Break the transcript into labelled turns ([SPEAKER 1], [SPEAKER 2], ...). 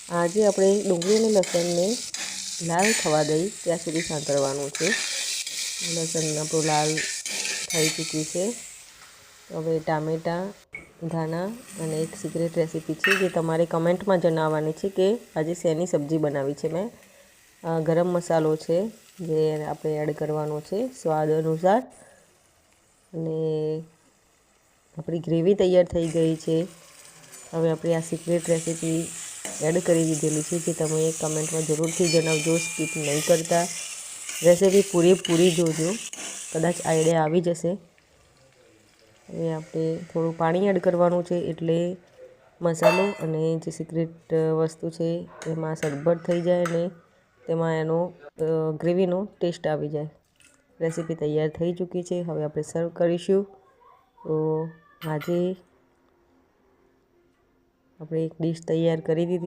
[SPEAKER 1] આજે આપણે ડુંગળી અને લસણને લાલ થવા દઈ ત્યાં સુધી સાંતળવાનું છે। લસણ આપણું લાલ થઈ ચૂક્યું છે। હવે ટામેટાં, ધાણા અને એક સિક્રેટ રેસીપી છે જે તમારે કમેન્ટમાં જણાવવાની છે કે આજે શેની સબ્જી બનાવી છે મેં। ગરમ મસાલો છે જે આપણે એડ કરવાનો છે સ્વાદ અનુસાર। અને આપણી ગ્રેવી તૈયાર થઈ ગઈ છે। હવે આપણે આ સિક્રેટ રેસીપી એડ કરી દીધેલી છે જે તમે કમેન્ટમાં જરૂરથી જણાવજો, સ્કીપ નહીં કરતા। રેસીપી પૂરી જોજો, કદાચ આઈડિયા આવી જશે। હવે આપણે થોડું પાણી એડ કરવાનું છે એટલે મસાલો અને જે સિક્રેટ વસ્તુ છે એમાં સડબડ થઈ જાય અને તેમાં એનો ગ્રેવીનો ટેસ્ટ આવી જાય। રેસીપી તૈયાર થઈ ચૂકી છે, હવે આપણે સર્વ કરીશું। તો આજે આપણે એક ડીશ તૈયાર કરી દીધી।